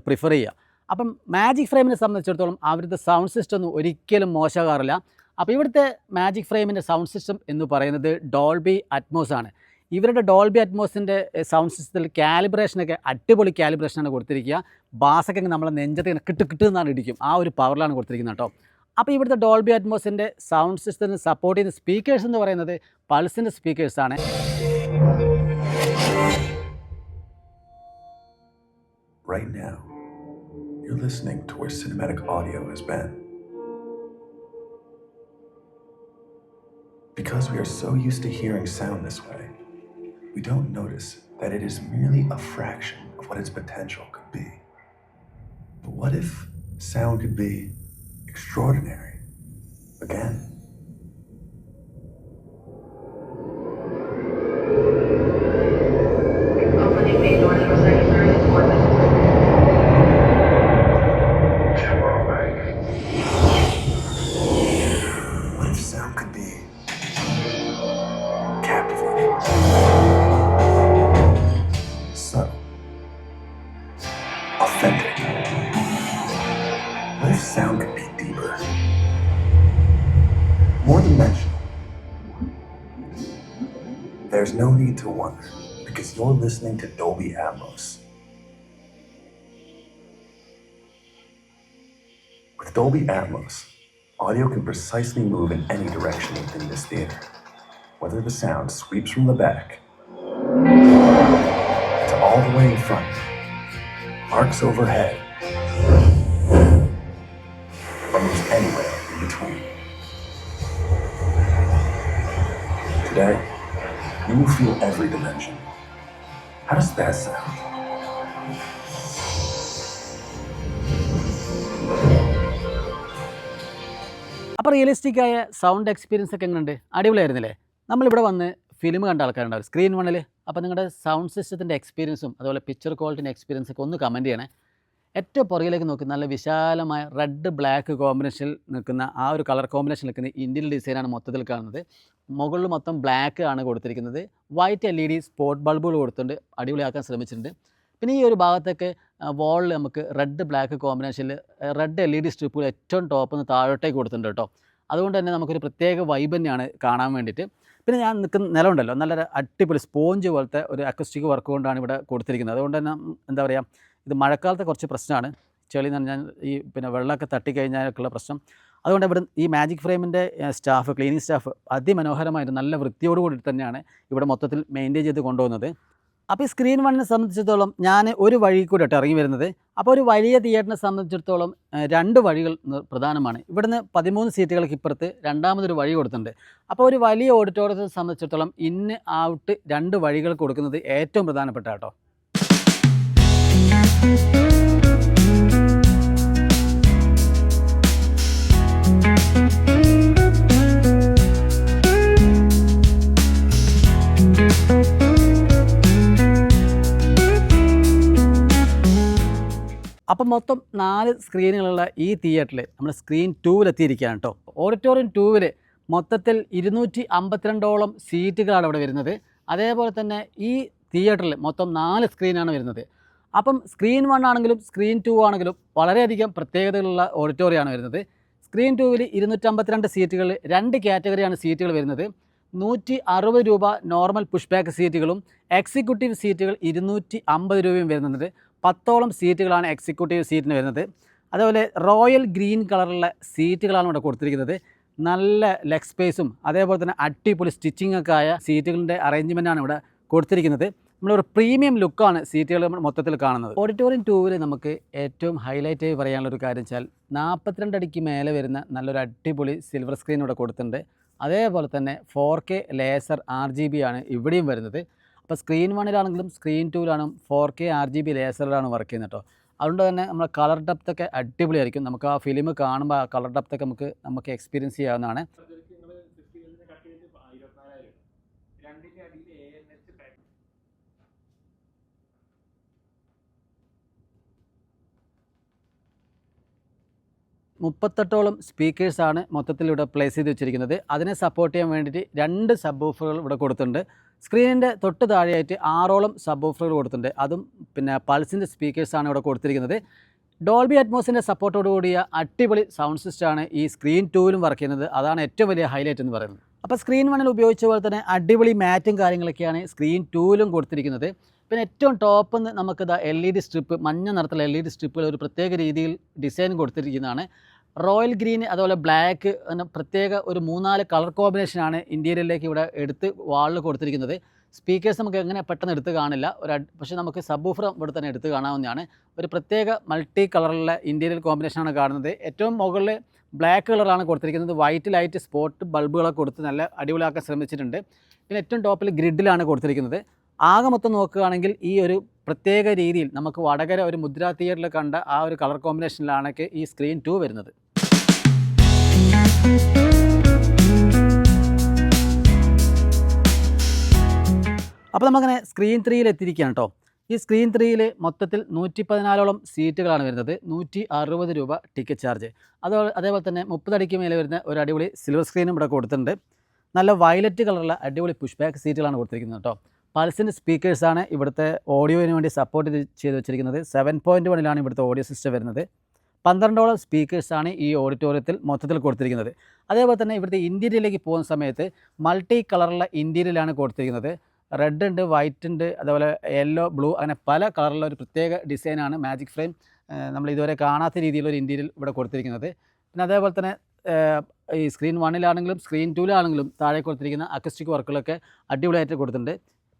പ്രിഫർ ചെയ്യുക. അപ്പം മാജിക് ഫ്രെയിമിനെ സംബന്ധിച്ചിടത്തോളം അവരുടെ സൗണ്ട് സിസ്റ്റം ഒന്നും ഒരിക്കലും മോശമാകാറില്ല. അപ്പോൾ ഇവിടുത്തെ മാജിക് ഫ്രെയിമിൻ്റെ സൗണ്ട് സിസ്റ്റം എന്ന് പറയുന്നത് ഡോൾബി അറ്റ്മോസ് ആണ്. ഇവരുടെ ഡോൾബി അറ്റ്മോസിൻ്റെ സൗണ്ട് സിസ്റ്റത്തിൽ കാലിബ്രേഷനൊക്കെ അടിപൊളി കാലിബ്രേഷനാണ് കൊടുത്തിരിക്കുക. ബാസൊക്കെ നമ്മളെ നെഞ്ചത്ത് ഇങ്ങനെ കിട്ടുന്നാണ് ഇടിക്കും. ആ ഒരു പവറിലാണ് കൊടുത്തിരിക്കുന്നത് കേട്ടോ. അപ്പോൾ ഇവിടുത്തെ ഡോൾബി അറ്റ്മോസിൻ്റെ സൗണ്ട് സിസ്റ്റത്തിന് സപ്പോർട്ട് ചെയ്യുന്ന സ്പീക്കേഴ്സ് എന്ന് പറയുന്നത് പൾസിൻ്റെ സ്പീക്കേഴ്സാണ്. Right now, you're listening to where cinematic audio has been. Because we are so used to hearing sound this way, we don't notice that it is merely a fraction of what its potential could be. But what if sound could be extraordinary again? What if sound could be captivating, subtle, authentic? What if sound could be deeper, more dimensional? There's no need to wonder, because you're listening to Dolby Atmos. With Dolby Atmos, audio can precisely move in any direction within this theater, whether the sound sweeps from the back to all the way in front, arcs overhead, or moves anywhere in between. Today, you will feel every dimension. How does that sound? അപ്പോൾ റിയലിസ്റ്റിക്കായ sound experience ഒക്കെ എങ്ങനെയുണ്ട്? അടിപൊളിയായിരുന്നില്ലേ? നമ്മളിവിടെ വന്ന് film കണ്ട ആൾക്കാരുണ്ടാവും screen വണ്ണിൽ. അപ്പോൾ നിങ്ങളുടെ സൗണ്ട് സിസ്റ്റത്തിൻ്റെ എക്സ്പീരിയൻസും അതുപോലെ പിക്ചർ ക്വാളിറ്റിൻ്റെ എക്സ്പീരിയൻസ് ഒക്കെ ഒന്ന് കമൻറ്റ് ചെയ്യണേ. ഏറ്റവും പുറകിലേക്ക് നോക്കി നല്ല വിശാലമായ റെഡ് ബ്ലാക്ക് കോമ്പിനേഷനിൽ നിൽക്കുന്ന ആ ഒരു കളർ കോമ്പിനേഷൻ നിൽക്കുന്ന ഇന്ത്യൻ ഡിസൈനാണ് മൊത്തത്തിൽ കാണുന്നത്. മുകളിൽ മൊത്തം ബ്ലാക്ക് ആണ് കൊടുത്തിരിക്കുന്നത്. വൈറ്റ് LED സ്പോട്ട് ബൾബുകൾ കൊടുത്തിട്ടുണ്ട്, അടിപൊളിയാക്കാൻ ശ്രമിച്ചിട്ടുണ്ട്. പിന്നെ ഈ ഒരു ഭാഗത്തൊക്കെ വാളിൽ നമുക്ക് റെഡ് ബ്ലാക്ക് കോമ്പിനേഷനിൽ റെഡ് LED സ്ട്രിപ്പുകൾ ഏറ്റവും ടോപ്പിൽ നിന്ന് താഴോട്ടേക്ക് കൊടുത്തിട്ടുണ്ട് കേട്ടോ. അതുകൊണ്ട് തന്നെ നമുക്കൊരു പ്രത്യേക വൈബ് തന്നെയാണ് കാണാൻ വേണ്ടിയിട്ട്. പിന്നെ ഞാൻ നിൽക്കുന്ന നിലമുണ്ടല്ലോ, നല്ലൊരു അടിപൊളി സ്പോഞ്ച് പോലത്തെ ഒരു അക്കസ്റ്റിക് വർക്ക് കൊണ്ടാണ് ഇവിടെ കൊടുത്തിരിക്കുന്നത്. അതുകൊണ്ട് തന്നെ എന്താ പറയുക, ഇത് മഴക്കാലത്തെ കുറച്ച് പ്രശ്നമാണ്, ചെളി നനഞ്ഞാൽ ഈ പിന്നെ വെള്ളമൊക്കെ തട്ടിക്കഴിഞ്ഞാലൊക്കെയുള്ള പ്രശ്നം. അതുകൊണ്ട് ഇവിടെ ഈ മാജിക് ഫ്രെയിമിൻ്റെ സ്റ്റാഫ്, ക്ലീനിങ് സ്റ്റാഫ് അതിമനോഹരമായിട്ട് നല്ല വൃത്തിയോട് കൂടി തന്നെയാണ് ഇവിടെ മൊത്തത്തിൽ മെയിൻറ്റെയിൻ ചെയ്ത് കൊണ്ടുപോകുന്നത്. അപ്പോൾ ഈ സ്ക്രീൻ വണ്ണിനെ സംബന്ധിച്ചിടത്തോളം ഞാൻ ഒരു വഴി കൂടെ ഇറങ്ങി വരുന്നത്. അപ്പോൾ ഒരു വലിയ തിയേറ്ററിനെ സംബന്ധിച്ചിടത്തോളം 2 വഴികൾ പ്രധാനമാണ്. ഇവിടുന്ന് 13 സീറ്റുകൾക്ക് ഇപ്പുറത്ത് രണ്ടാമതൊരു വഴി കൊടുത്തിട്ടുണ്ട്. അപ്പോൾ ഒരു വലിയ ഓഡിറ്റോറിയത്തെ സംബന്ധിച്ചിടത്തോളം ഇൻ ഔട്ട് 2 വഴികൾ കൊടുക്കുന്നത് ഏറ്റവും പ്രധാനപ്പെട്ട കേട്ടോ. അപ്പം മൊത്തം 4 സ്ക്രീനുകളുള്ള ഈ തിയേറ്ററിൽ നമ്മൾ സ്ക്രീൻ 2 എത്തിയിരിക്കുകയാണ് കേട്ടോ. ഓഡിറ്റോറിയം 2 മൊത്തത്തിൽ 252ഓളം സീറ്റുകളാണ് ഇവിടെ വരുന്നത്. അതേപോലെ തന്നെ ഈ തിയേറ്ററിൽ മൊത്തം 4 സ്ക്രീനാണ് വരുന്നത്. അപ്പം സ്ക്രീൻ 1 ആണെങ്കിലും സ്ക്രീൻ 2 ആണെങ്കിലും വളരെയധികം പ്രത്യേകതകളുള്ള ഓഡിറ്റോറിയമാണ് വരുന്നത്. സ്ക്രീൻ 2 252 സീറ്റുകൾ, 2 കാറ്റഗറിയാണ് സീറ്റുകൾ വരുന്നത്. 160 രൂപ നോർമൽ പുഷ് ബാക്ക് സീറ്റുകളും എക്സിക്യൂട്ടീവ് സീറ്റുകൾ 250 രൂപയും വരുന്നുണ്ട്. 10ഓളം സീറ്റുകളാണ് എക്സിക്യൂട്ടീവ് സീറ്റിന് വരുന്നത്. അതുപോലെ റോയൽ ഗ്രീൻ കളറുള്ള സീറ്റുകളാണ് ഇവിടെ കൊടുത്തിരിക്കുന്നത്. നല്ല ലെഗ് സ്പേസും അതേപോലെ തന്നെ അടിപൊളി സ്റ്റിച്ചിങ് ഒക്കെ ആയ സീറ്റുകളുടെ അറേഞ്ച്മെൻറ്റാണ് ഇവിടെ കൊടുത്തിരിക്കുന്നത്. നമ്മളൊരു പ്രീമിയം ലുക്കാണ് സീറ്റുകൾ മൊത്തത്തിൽ കാണുന്നത്. ഓഡിറ്റോറിയം 2 നമുക്ക് ഏറ്റവും ഹൈലൈറ്റ് ആയി പറയാനുള്ളൊരു കാര്യം വെച്ചാൽ 42 അടിക്ക് മേലെ വരുന്ന നല്ലൊരു അടിപൊളി സിൽവർ സ്ക്രീൻ ഇവിടെ കൊടുത്തിട്ടുണ്ട്. അതേപോലെ തന്നെ 4K ലേസർ RGB ആണ് ഇവിടെയും വരുന്നത്. അപ്പോൾ സ്ക്രീൻ 1 സ്ക്രീൻ 2 4K RGB ലേസറിലാണ് വർക്ക് ചെയ്യുന്നത് കേട്ടോ. അതുകൊണ്ട് തന്നെ നമ്മൾ കളർ ഡെപ്തൊക്കെ അടിപൊളിയായിരിക്കും. നമുക്ക് ആ ഫിലിം കാണുമ്പോൾ ആ കളർ ഡെപ്തൊക്കെ നമുക്ക് എക്സ്പീരിയൻസ് ചെയ്യാവുന്നതാണ്. മുപ്പത്തെട്ടോളം സ്പീക്കേഴ്സാണ് മൊത്തത്തിൽ ഇവിടെ പ്ലേസ് ചെയ്ത് വെച്ചിരിക്കുന്നത്. അതിനെ സപ്പോർട്ട് ചെയ്യാൻ വേണ്ടിയിട്ട് 2 സബ് വൂഫറുകൾ ഇവിടെ കൊടുത്തിട്ടുണ്ട്. സ്ക്രീനിൻ്റെ തൊട്ട് താഴെയായിട്ട് 6ഓളം സബ് വൂഫറുകൾ കൊടുത്തിട്ടുണ്ട്. അതും പിന്നെ പൾസിൻ്റെ സ്പീക്കേഴ്സാണ് ഇവിടെ കൊടുത്തിരിക്കുന്നത്. ഡോൾബി അറ്റ്മോസിൻ്റെ സപ്പോർട്ടോട് കൂടിയ അടിപൊളി സൗണ്ട് സിസ്റ്റമാണ് ഈ സ്ക്രീൻ 2 വർക്ക് ചെയ്യുന്നത്. അതാണ് ഏറ്റവും വലിയ ഹൈലൈറ്റ് എന്ന് പറയുന്നത്. അപ്പോൾ സ്ക്രീൻ 1 ഉപയോഗിച്ച പോലെ തന്നെ അടിപൊളി മാറ്റും കാര്യങ്ങളൊക്കെയാണ് സ്ക്രീൻ 2 കൊടുത്തിരിക്കുന്നത്. പിന്നെ ഏറ്റവും ടോപ്പ് നിന്ന് നമുക്കിത് LED സ്ട്രിപ്പ്, മഞ്ഞ നിറത്തിലുള്ള LED സ്ട്രിപ്പുകൾ ഒരു പ്രത്യേക രീതിയിൽ ഡിസൈൻ കൊടുത്തിരിക്കുന്നതാണ്. റോയൽ ഗ്രീൻ അതുപോലെ ബ്ലാക്ക് എന്ന പ്രത്യേക ഒരു 3-4 കളർ കോമ്പിനേഷനാണ് ഇൻറ്റീരിയറിലേക്ക് ഇവിടെ എടുത്ത് വാളിൽ കൊടുത്തിരിക്കുന്നത്. സ്പീക്കേഴ്സ് നമുക്ക് എങ്ങനെ പെട്ടെന്ന് എടുത്ത് കാണില്ല, പക്ഷേ നമുക്ക് സബ് വൂഫർ ഇവിടെ തന്നെ എടുത്ത് കാണാവുന്നതാണ്. ഒരു പ്രത്യേക മൾട്ടി കളറുള്ള ഇൻറ്റീരിയർ കോമ്പിനേഷനാണ് കാണുന്നത്. ഏറ്റവും മുകളിൽ ബ്ലാക്ക് കളറാണ് കൊടുത്തിരിക്കുന്നത്. വൈറ്റ് ലൈറ്റ് സ്പോട്ട് ബൾബുകളൊക്കെ കൊടുത്ത് നല്ല അടിപൊളിയാക്കാൻ ശ്രമിച്ചിട്ടുണ്ട്. പിന്നെ ഏറ്റവും ടോപ്പിൽ ഗ്രിഡിലാണ് കൊടുത്തിരിക്കുന്നത്. ആകെ മൊത്തം നോക്കുകയാണെങ്കിൽ ഈ ഒരു പ്രത്യേക രീതിയിൽ നമുക്ക് വടകര ഒരു മുദ്ര തിയേറ്ററിൽ കണ്ട ആ ഒരു കളർ കോമ്പിനേഷനിലാണ് ഈ സ്ക്രീൻ 2 വരുന്നത്. അപ്പോൾ നമുക്കങ്ങനെ സ്ക്രീൻ 3 എത്തിയിരിക്കുകയാണ് കേട്ടോ. ഈ സ്ക്രീൻ 3 മൊത്തത്തിൽ 114ഓളം സീറ്റുകളാണ് വരുന്നത്. 160 രൂപ ടിക്കറ്റ് ചാർജ്. അതേപോലെ തന്നെ 30 അടിക്ക് മേലെ വരുന്ന ഒരു അടിപൊളി സിൽവർ സ്ക്രീനും ഇവിടെ കൊടുത്തിട്ടുണ്ട്. നല്ല വയലറ്റ് കളറുള്ള അടിപൊളി പുഷ് ബാക്ക് സീറ്റുകളാണ് കൊടുത്തിരിക്കുന്നത് കേട്ടോ. പൾസിൻ്റെ സ്പീക്കേഴ്സാണ് ഇവിടുത്തെ ഓഡിയോയിന് വേണ്ടി സപ്പോർട്ട് ചെയ്ത് വെച്ചിരിക്കുന്നത്. 7.1 ഇവിടുത്തെ ഓഡിയോ സിസ്റ്റം വരുന്നത്. 12ഓളം സ്പീക്കേഴ്സാണ് ഈ ഓഡിറ്റോറിയത്തിൽ മൊത്തത്തിൽ കൊടുത്തിരിക്കുന്നത്. അതേപോലെ തന്നെ ഇവിടുത്തെ ഇൻറ്റീരിയറിലേക്ക് പോകുന്ന സമയത്ത് മൾട്ടി കളറുള്ള ഇൻറ്റീരിയലാണ് കൊടുത്തിരിക്കുന്നത്. റെഡ് ഉണ്ട്, വൈറ്റ് ഉണ്ട്, അതുപോലെ യെല്ലോ, ബ്ലൂ, അങ്ങനെ പല കളറുള്ള ഒരു പ്രത്യേക ഡിസൈനാണ് മാജിക് ഫ്രെയിം നമ്മൾ ഇതുവരെ കാണാത്ത രീതിയിലൊരു ഇൻറ്റീരിയൽ ഇവിടെ കൊടുത്തിരിക്കുന്നത്. പിന്നെ അതേപോലെ തന്നെ ഈ സ്ക്രീൻ 1 സ്ക്രീൻ 2 താഴെ കൊടുത്തിരിക്കുന്ന അക്കസ്റ്റിക് വർക്കുകളൊക്കെ അടിപൊളിയായിട്ട് കൊടുത്തിട്ടുണ്ട്.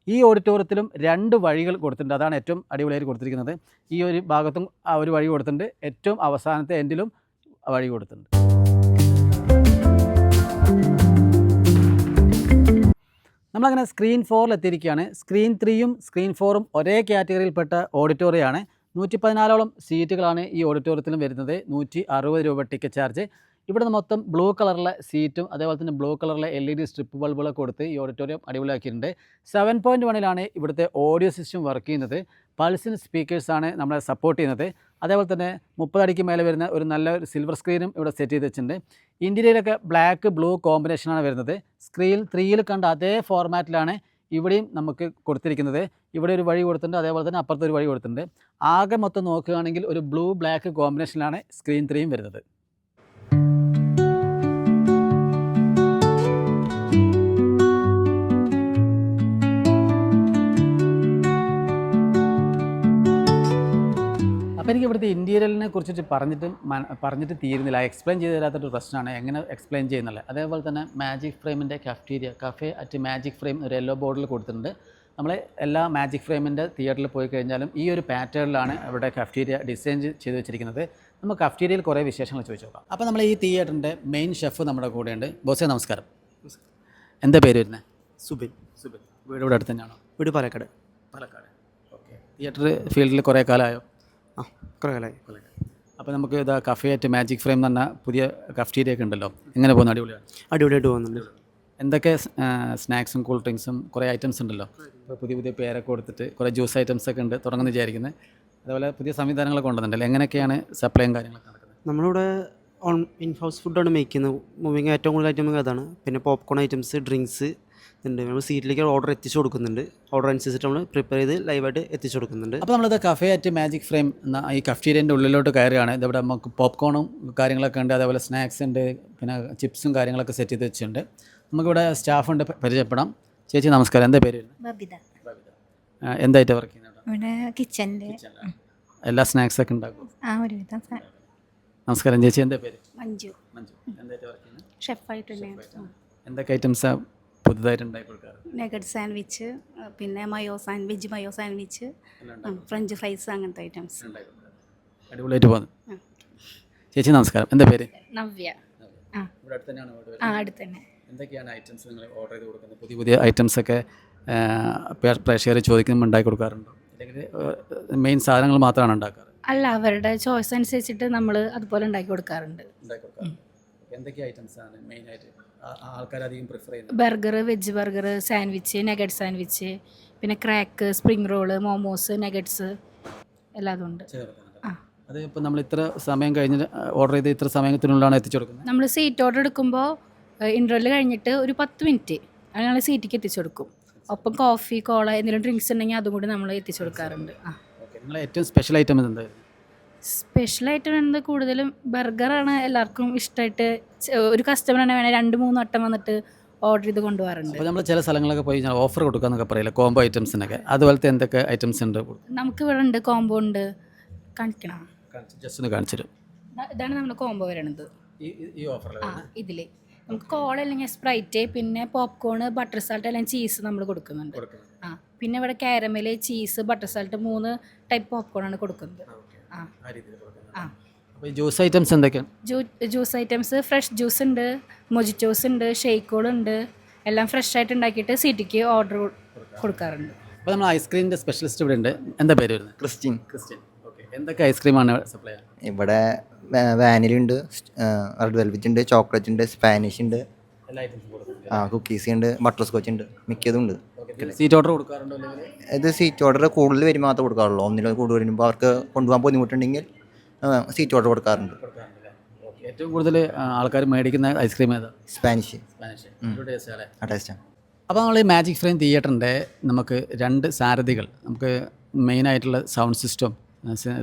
ഈ ഓഡിറ്റോറിയത്തിലും 2 വഴികൾ കൊടുത്തിട്ടുണ്ട്. അതാണ് ഏറ്റവും അടിപൊളിയായിട്ട് കൊടുത്തിരിക്കുന്നത്. ഈ ഒരു ഭാഗത്തും ആ ഒരു വഴി കൊടുത്തിട്ടുണ്ട്, ഏറ്റവും അവസാനത്തെ എൻഡിലും വഴി കൊടുത്തിട്ടുണ്ട്. നമ്മളങ്ങനെ സ്ക്രീൻ 4 എത്തിയിരിക്കുകയാണ്. സ്ക്രീൻ 3 സ്ക്രീൻ 4 ഒരേ കാറ്റഗറിയിൽപ്പെട്ട ഓഡിറ്റോറിയമാണ്. 114ഓളം സീറ്റുകളാണ് ഈ ഓഡിറ്റോറിയത്തിലും വരുന്നത്. 160 രൂപ ടിക്കറ്റ് ചാർജ്. ഇവിടെ മൊത്തം ബ്ലൂ കളറിലെ സീറ്റും അതേപോലെ തന്നെ ബ്ലൂ കളറിലെ LED സ്ട്രിപ്പ് ബൾബുകളൊക്കെ കൊടുത്ത് ഈ ഓഡിറ്റോറിയം അടിപൊളിയാക്കിയിട്ടുണ്ട്. 7.1 ഇവിടുത്തെ ഓഡിയോ സിസ്റ്റം വർക്ക് ചെയ്യുന്നത്. പൾസിൻ സ്പീക്കേഴ്സാണ് നമ്മളെ സപ്പോർട്ട് ചെയ്യുന്നത്. അതേപോലെ തന്നെ 30 അടിക്ക് മേലെ വരുന്ന ഒരു നല്ല സിൽവർ സ്ക്രീനും ഇവിടെ സെറ്റ് ചെയ്ത് വെച്ചിട്ടുണ്ട്. ഇൻറ്റീരിയലൊക്കെ ബ്ലാക്ക് ബ്ലൂ കോമ്പിനേഷനാണ് വരുന്നത്. സ്ക്രീൻ 3യിൽ കണ്ട അതേ ഫോർമാറ്റിലാണ് ഇവിടെയും നമുക്ക് കൊടുത്തിരിക്കുന്നത്. ഇവിടെ ഒരു വഴി കൊടുത്തിട്ടുണ്ട്, അതേപോലെ തന്നെ അപ്പുറത്ത് ഒരു വഴി കൊടുത്തിട്ടുണ്ട്. ആകെ മൊത്തം നോക്കുകയാണെങ്കിൽ ഒരു ബ്ലൂ ബ്ലാക്ക് കോമ്പിനേഷനിലാണ് സ്ക്രീൻ 3യും വരുന്നത്. അപ്പോൾ എനിക്ക് ഇവിടുത്തെ ഇൻറ്റീരിയലിനെ കുറിച്ചിട്ട് പറഞ്ഞിട്ട് തീരുന്നില്ല. എക്സ്പ്ലെയിൻ ചെയ്ത് തരാത്തൊരു പ്രശ്നമാണ് എങ്ങനെ എക്സ്പ്ലെയിൻ ചെയ്യുന്നുള്ളത്. അതേപോലെ തന്നെ മാജിക് ഫ്രെയിമിൻ്റെ കഫേ അറ്റ് മാജിക് ഫ്രെയിം ഒരു യെല്ലോ ബോർഡിൽ കൊടുത്തിട്ടുണ്ട്. നമ്മൾ എല്ലാ മാജിക് ഫ്രെയിമിൻ്റെ തിയേറ്ററിൽ പോയി കഴിഞ്ഞാലും ഈ ഒരു പാറ്റേണിലാണ് ഇവിടെ കഫ്റ്റീരിയ ഡിസൈൻ ചെയ്ത് വെച്ചിരിക്കുന്നത്. നമുക്ക് കഫ്റ്റീരിയയിൽ കുറേ വിശേഷങ്ങൾ ചോദിച്ചു നോക്കാം. അപ്പോൾ നമ്മൾ ഈ തിയേറ്ററിൻ്റെ മെയിൻ ഷെഫ് നമ്മുടെ കൂടെയുണ്ട്. ബോസേ നമസ്കാരം. എന്താ പേര് വരുന്നത്? സുബിൻ. വീട് ഇവിടെ അടുത്ത് തന്നെയാണോ? വീട് പാലക്കാട്. ഓക്കെ. തിയേറ്റർ ഫീൽഡിൽ കുറേ കാലമായോ? ആ, കുറേ കാലമായി. അപ്പോൾ നമുക്ക് ഇതാ കഫേ അറ്റ് മാജിക് ഫ്രെയിം എന്ന് പറഞ്ഞാൽ പുതിയ കഫ്റ്റീരിയ ഒക്കെ ഉണ്ടല്ലോ, എങ്ങനെ പോകുന്നു? അടിപൊളിയാണ്. അടിപൊളിയായിട്ട് പോകുന്നുണ്ട്. എന്തൊക്കെ സ്നാക്സും കൂൾ ഡ്രിങ്ക്സും കുറേ ഐറ്റംസ് ഉണ്ടല്ലോ. ഇപ്പോൾ പുതിയ പേരൊക്കെ കൊടുത്തിട്ട് കുറേ ജ്യൂസ് ഐറ്റംസ് ഒക്കെ ഉണ്ട് തുടങ്ങുന്ന വിചാരിക്കുന്നത്. അതുപോലെ പുതിയ സംവിധാനങ്ങളൊക്കെ കൊണ്ടുവന്നിട്ടുണ്ടല്ലോ. എങ്ങനെയൊക്കെയാണ് സപ്ലൈയും കാര്യങ്ങളൊക്കെ നടക്കുന്നത്? നമ്മളിവിടെ ഇൻ ഹൗസ് ഫുഡാണ് മേക്ക് ചെയ്യുന്നത്. മൂവിങ് ഏറ്റവും കൂടുതൽ ഐറ്റം അതാണ്. പിന്നെ പോപ്കോൺ ഐറ്റംസ്, ഡ്രിങ്ക്സ് ഉണ്ട്. നമ്മൾ സീറ്റിലേക്ക് ഓർഡർ എത്തിച്ചു കൊടുക്കുന്നുണ്ട്. ഓർഡർ അനുസരിച്ചിട്ട് നമ്മൾ പ്രിപ്പയർ ചെയ്ത് ലൈവായിട്ട് എത്തിച്ചു കൊടുക്കുന്നുണ്ട്. അപ്പോൾ നമ്മളിത് കഫേ അറ്റ് മാജിക് ഫ്രെയിം എന്ന ഈ കഫ്റ്റീരിയൻ്റെ ഉള്ളിലോട്ട് കയറുകയാണ്. ഇതിവിടെ നമുക്ക് പോപ്കോണും കാര്യങ്ങളൊക്കെ ഉണ്ട്, അതേപോലെ സ്നാക്സ് ഉണ്ട്, പിന്നെ ചിപ്സും കാര്യങ്ങളൊക്കെ സെറ്റ് ചെയ്ത് വെച്ചിട്ടുണ്ട്. നമുക്കിവിടെ സ്റ്റാഫുണ്ട്, പരിചയപ്പെടാം. ചേച്ചി നമസ്കാരം. എന്താ പേര്? ബബിത. എന്തായിട്ട് വർക്ക് ചെയ്യുന്നത്? ഇവിടെ കിച്ചണിൽ എല്ലാ സ്നാക്സൊക്കെ ഉണ്ടാക്കും? ഒരുവിധം. നമസ്കാരം ചേച്ചി. എന്താ പേര്? മഞ്ജു. എന്തായിട്ട് വർക്ക് ചെയ്യുന്നത്? ഷെഫായിട്ട്. എന്തൊക്കെ ഐറ്റംസാണ് പുതുതായിട്ട് ഉണ്ടാക്കി കൊടുക്കാറ്? നഗറ്റ് സാൻഡ്വിച്ച്, പിന്നെ വെജ് മയോ സാൻഡ്വിച്ച്, ഫ്രഞ്ച് ഫ്രൈസ്, അങ്ങനത്തെ ഐറ്റംസ്. അടിപൊളിയായിട്ട് പോകുന്നു. ചേച്ചി നമസ്കാരം. എന്താ പേര്? നവ്യ. ഇവിടെ അടുത്ത് തന്നെയാണ് വീട്? അടുത്ത് തന്നെ. എന്തൊക്കെയാണ് ഐറ്റംസ് നിങ്ങൾ ഓർഡർ ചെയ്ത് കൊടുക്കുന്നത്? പുതിയ ഐറ്റംസൊക്കെ പ്രേക്ഷകർ ചോദിക്കുമ്പോൾ ഉണ്ടാക്കി കൊടുക്കാറുണ്ടോ, അല്ലെങ്കിൽ മെയിൻ സാധനങ്ങൾ മാത്രമാണ് ഉണ്ടാക്കാറ്? അല്ല, അവരുടെ ചോയ്സ് അനുസരിച്ചിട്ട് നമ്മൾ അതുപോലെ ഉണ്ടാക്കി കൊടുക്കാറുണ്ട്. എന്തൊക്കെ ഐറ്റംസാണ് മെയിനായിട്ട് ആൾക്കാർ അധികം പ്രിഫർ ചെയ്യുന്നത്? Burger, veg burger, sandwich, nugget sandwich, പിന്നെ crack, spring roll, momos, nuggets എല്ലാതും ഉണ്ട്. അത് ഇപ്പോൾ നമ്മൾ ഇത്ര സമയം കഴിഞ്ഞ് ഓർഡർ ചെയ്ത് ഇത്ര സമയത്തിനുള്ളിലാണ് എത്തിച്ചു കൊടുക്കുന്നത്? നമ്മൾ സീറ്റ് ഓർഡർ എടുക്കുമ്പോൾ ഇൻ്റർവെൽ കഴിഞ്ഞിട്ട് ഒരു 10 മിനിറ്റ് ഞങ്ങൾ സീറ്റിലേക്ക് എത്തിച്ചു കൊടുക്കും. ഒപ്പം കോഫി, കോള, എന്തെങ്കിലും ഡ്രിങ്ക്സ് ഉണ്ടെങ്കിൽ അതും കൂടി നമ്മൾ എത്തിച്ചു കൊടുക്കാറുണ്ട്. നിങ്ങൾ ഏറ്റവും സ്പെഷ്യൽ ഐറ്റം എന്തായിരുന്നു? സ്പെഷ്യൽ ഐറ്റം എന്ത് കൂടുതലും ബർഗറാണ് എല്ലാവർക്കും ഇഷ്ടമായിട്ട്. ഒരു കസ്റ്റമറാണ് വേണേൽ 2-3 വട്ടം വന്നിട്ട് ഓർഡർ ചെയ്ത് കൊണ്ടുപോകാറുണ്ട്. അപ്പോൾ നമ്മൾ ചില സ്ഥലങ്ങളൊക്കെ പോയി ഓഫർ കൊടുക്കാന്നൊക്കെ പറയില്ല, കോംബോ ഐറ്റംസിനൊക്കെ. അതുപോലത്തെ എന്തൊക്കെ ഐറ്റംസ് ഉണ്ട്? നമുക്ക് ഇവിടെ ഉണ്ട്, കോംബോ ഉണ്ട്. കാണിക്കണം, ജസ്റ്റ് ഒന്ന് കാണിച്ചിരും. ഇതാണ് നമ്മുടെ കോംബോ വരണത് ഈ ഓഫറിൽ. ഇതിൽ നമുക്ക് കോള അല്ലെങ്കിൽ സ്പ്രൈറ്റ്, പിന്നെ പോപ്കോൺ, ബട്ടർ സാൾട്ട്, അല്ലെങ്കിൽ ചീസ് നമ്മൾ കൊടുക്കുന്നുണ്ട്. പിന്നെ ഇവിടെ caramel, cheese, butter salt 3 type popcorn ആണ് കൊടുക്കുന്നത്. ജ്യൂസ് ഐറ്റംസ് എന്തൊക്കെയാണ്? ജ്യൂസ് ഐറ്റംസ് ഫ്രഷ് ജ്യൂസ് ഉണ്ട്, മൊജിറ്റോസ് ഉണ്ട്, ഷേക്കുകളുണ്ട്. എല്ലാം ഫ്രഷ് ആയിട്ട് ഉണ്ടാക്കിയിട്ട് സീറ്റിക്ക് ഓർഡർ കൊടുക്കാറുണ്ട്. അപ്പോൾ നമ്മൾ ഐസ്ക്രീമിൻ്റെ സ്പെഷ്യലിസ്റ്റ് ഇവിടെ ഉണ്ട്. എന്താ പേര് വരുന്നത്? ക്രിസ്ത്യൻ. ഓക്കെ. എന്തൊക്കെ ഐസ്ക്രീമാണ് സപ്ലൈ ചെയ്യുന്നത്? ഇവിടെ വാനിലുണ്ട്, റെഡ് വെൽവെറ്റ് ഉണ്ട്, ചോക്ലേറ്റ് ഉണ്ട്, സ്പാനിഷ് ഉണ്ട്, എല്ലാ ഐറ്റംസും കൊടുക്കുന്നുണ്ട്. കുക്കീസ് ഉണ്ട്, ബട്ടർ സ്കോച്ച് ഉണ്ട്, മിക്കതും ഉണ്ട്. സീറ്റ് ഓർഡർ കൊടുക്കാറുണ്ടോ? ഇത് സീറ്റ് ഓർഡർ കൂടുതൽ വരും മാത്രമേ കൊടുക്കാറുള്ളൂ. ഒന്നിലും കൂടുതൽ വരുമ്പോൾ അവർക്ക് കൊണ്ടുപോകാൻ ബുദ്ധിമുട്ടുണ്ടെങ്കിൽ സീറ്റ് ഓർഡർ കൊടുക്കാറുണ്ട്. ഏറ്റവും കൂടുതൽ ആൾക്കാർ മേടിക്കുന്ന ഐസ്ക്രീം ഏതാ? സ്പാനിഷ്. ടേസ്റ്റാണ്. അപ്പോൾ നമ്മൾ ഈ മാജിക് ഫ്രെയിം തിയേറ്ററിൻ്റെ നമുക്ക് 2 സാരഥികൾ, നമുക്ക് മെയിനായിട്ടുള്ള സൗണ്ട്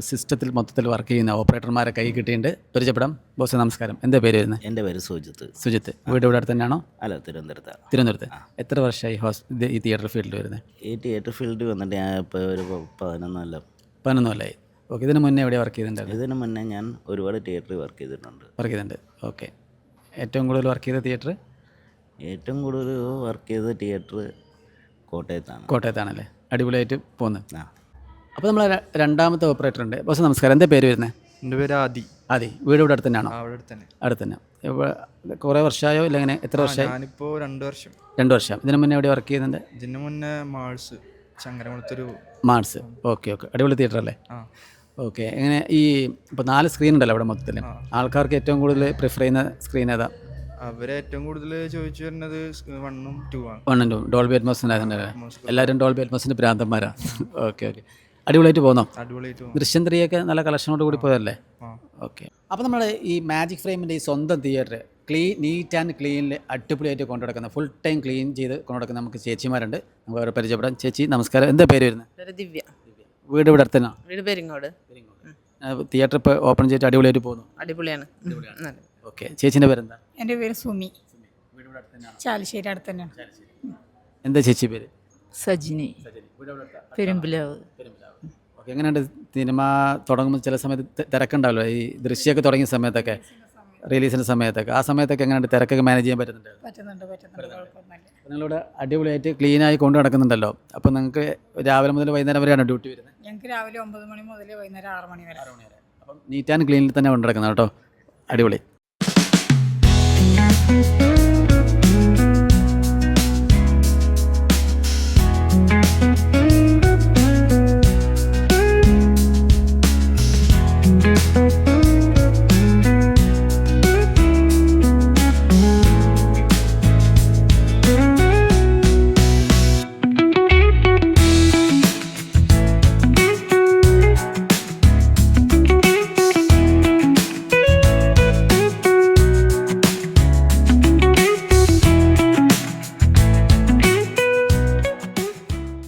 സിസ്റ്റത്തിൽ മൊത്തത്തിൽ വർക്ക് ചെയ്യുന്ന ഓപ്പറേറ്റർമാരെ കൈ കിട്ടിയിട്ടുണ്ട്. പരിചയപ്പെടാം. ബോസ് നമസ്കാരം. എന്താ പേര് വരുന്നത്? എൻ്റെ പേര് സുജിത്ത്. വീട് ഇവിടെ അടുത്ത് തന്നെയാണോ? അല്ല, തിരുവനന്തപുരത്ത്. എത്ര വർഷമായി ഈ തിയേറ്റർ ഫീൽഡിൽ വരുന്നത്? ഈ തിയേറ്റർ ഫീൽഡിൽ വന്നിട്ട് ഞാൻ ഇപ്പോൾ ഒരു 11 കൊല്ലമായി. ഓക്കെ. ഇതിന് മുന്നേ എവിടെ വർക്ക് ചെയ്തിട്ടുണ്ടായിരുന്നു? ഇതിന് മുന്നേ ഞാൻ ഒരുപാട് തിയേറ്ററിൽ വർക്ക് ചെയ്തിട്ടുണ്ട്. ഓക്കെ. ഏറ്റവും കൂടുതൽ വർക്ക് ചെയ്ത തിയേറ്റർ? ഏറ്റവും കൂടുതൽ വർക്ക് ചെയ്ത തിയേറ്റർ കോട്ടയത്താണല്ലേ? അടിപൊളിയായിട്ട് പോകുന്നത്. അപ്പോൾ നമ്മൾ രണ്ടാമത്തെ ഓപ്പറേറ്റർ ഉണ്ട്. ബോസ് നമസ്കാരം. എന്താ പേര് വരുന്നത്? എൻ്റെ പേര് ആദി. വീട് ഇവിടെ അടുത്ത് തന്നെയാണോ? അവിടെ തന്നെ. അടുത്ത് തന്നെ. കുറേ വർഷമായോ ഇല്ല എങ്ങനെ? എത്ര വർഷമായി? ഞാനിപ്പോൾ 2 വർഷം. 2 വർഷം. ഇതിന് മുന്നേ എവിടെ വർക്ക് ചെയ്യുന്നുണ്ട്? ഇതിന് മുന്നേ മാൾസ്, ചങ്ങരകുളത്തൊരു മാൾസ്. ഓക്കെ. അടിപൊളി തിയേറ്റർ അല്ലേ? ഓക്കെ. എങ്ങനെ ഈ ഇപ്പോൾ 4 സ്ക്രീൻ ഉണ്ടല്ലോ അവിടെ മൊത്തത്തിൽ, ആൾക്കാർക്ക് ഏറ്റവും കൂടുതൽ പ്രിഫർ ചെയ്യുന്ന സ്ക്രീൻ ഏതാ? അവർ ഏറ്റവും കൂടുതൽ ചോദിച്ചു വരുന്നത് 1ഉം 2ആണ്. 1 ഉം 2 ഡോൾബി അറ്റ്മോസിൻ്റെ ആയതുകൊണ്ടല്ലേ എല്ലാവരും ഡോൾബി അറ്റ്മോസിൻ്റെ ഭ്രാന്തന്മാരാണ്. Okay okay. അടിപൊളിയായിട്ട് പോകുന്നോ? അടിപൊളിയായിട്ട് പോകും. ദൃശ്യം 3 ഒക്കെ നല്ല കളക്ഷനോട് കൂടി പോയതല്ലേ? ഓക്കെ. അപ്പോൾ നമ്മൾ ഈ മാജിക് ഫ്രെയിമിൻ്റെ ഈ സ്വന്തം തിയേറ്റർ നീറ്റ് ആൻഡ് ക്ലീനിൽ അടിപൊളിയായിട്ട് കൊണ്ടുനടക്കുന്ന ഫുൾ ടൈം ക്ലീൻ ചെയ്ത് കൊണ്ടുനടക്കുന്ന നമുക്ക് ചേച്ചിമാരുണ്ട്. നമുക്ക് അവരെ പരിചയപ്പെടാം. ചേച്ചി നമസ്കാരം, എന്താ പേര് വരുന്നത്? ദിവ്യ. വീട് ഇവിടെ അടുത്തന്നെ? വീട് പെരിങ്ങോട്. തിയേറ്റർ ഇപ്പോൾ ഓപ്പൺ ചെയ്തിട്ട് അടിപൊളിയായിട്ട് പോകുന്നു? അടിപൊളിയാണ്. ഓക്കെ. ചേച്ചീൻ്റെ പേരെന്താ? എൻ്റെ പേര് സുമി. ചാലിശ്ശേരി അടുത്ത് തന്നെയാണ്. എന്താ ചേച്ചി പേര്? സജിനി. പെരുമ്പിലാവ്. ഓക്കെ. എങ്ങനെയുണ്ട് സിനിമ തുടങ്ങുമ്പോൾ ചില സമയത്ത് തിരക്കുണ്ടാവല്ലോ, ഈ ദൃശ്യമൊക്കെ തുടങ്ങിയ സമയത്തൊക്കെ, റിലീസിൻ്റെ സമയത്തൊക്കെ, ആ സമയത്തൊക്കെ എങ്ങനെയുണ്ട് തിരക്കൊക്കെ മാനേജ് ചെയ്യാൻ പറ്റുന്നുണ്ട്? നിങ്ങളിവിടെ അടിപൊളിയായിട്ട് ക്ലീനായി കൊണ്ടു നടക്കുന്നുണ്ടല്ലോ. അപ്പോൾ നിങ്ങൾക്ക് രാവിലെ മുതൽ വൈകുന്നേരം വരെയാണ് ഡ്യൂട്ടി വരുന്നത്? ഞങ്ങൾക്ക് രാവിലെ 9 മണി മുതൽ വൈകുന്നേരം 6 മണി വരെ. അപ്പം നീറ്റ് ആൻഡ് ക്ലീനിൽ തന്നെ കൊണ്ടു നടക്കുന്നത് കേട്ടോ. അടിപൊളി.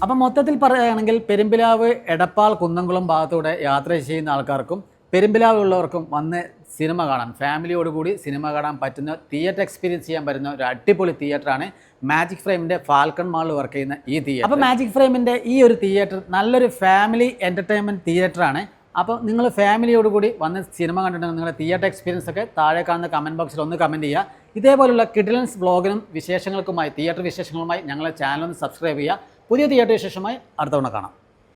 അപ്പം മൊത്തത്തിൽ പറയുകയാണെങ്കിൽ പെരുമ്പിലാവ്, എടപ്പാൾ, കുന്നംകുളം ഭാഗത്തൂടെ യാത്ര ചെയ്യുന്ന ആൾക്കാർക്കും പെരുമ്പിലാവുള്ളവർക്കും വന്ന് സിനിമ കാണാൻ, ഫാമിലിയോടുകൂടി സിനിമ കാണാൻ പറ്റുന്ന, തിയേറ്റർ എക്സ്പീരിയൻസ് ചെയ്യാൻ പറ്റുന്ന ഒരു അടിപൊളി തിയേറ്ററാണ് മാജിക് ഫ്രെയിമിൻ്റെ ഫാൽക്കൺ മാളിൽ വർക്ക് ചെയ്യുന്ന ഈ തിയേറ്റർ. അപ്പോൾ മാജിക് ഫ്രെയിമിൻ്റെ ഈ ഒരു തിയേറ്റർ നല്ലൊരു ഫാമിലി എൻ്റർടൈൻമെൻറ്റ് തിയേറ്ററാണ്. അപ്പോൾ നിങ്ങൾ ഫാമിലിയോടുകൂടി വന്ന് സിനിമ കണ്ടിട്ടുണ്ടെങ്കിൽ നിങ്ങളുടെ തിയേറ്റർ എക്സ്പീരിയൻസ് ഒക്കെ താഴെ കാണുന്ന കമൻറ്റ് ബോക്സിൽ ഒന്ന് കമൻറ്റ് ചെയ്യുക. ഇതേപോലുള്ള കിഡിലൻസ് വ്ളോഗിനും വിശേഷങ്ങൾക്കുമായി, തിയേറ്റർ വിശേഷങ്ങളുമായി ഞങ്ങളെ ചാനൽ ഒന്ന് സബ്സ്ക്രൈബ് ചെയ്യുക. പുതിയ തിയേറ്റർ വിശേഷമായി അടുത്ത തവണ കാണാം.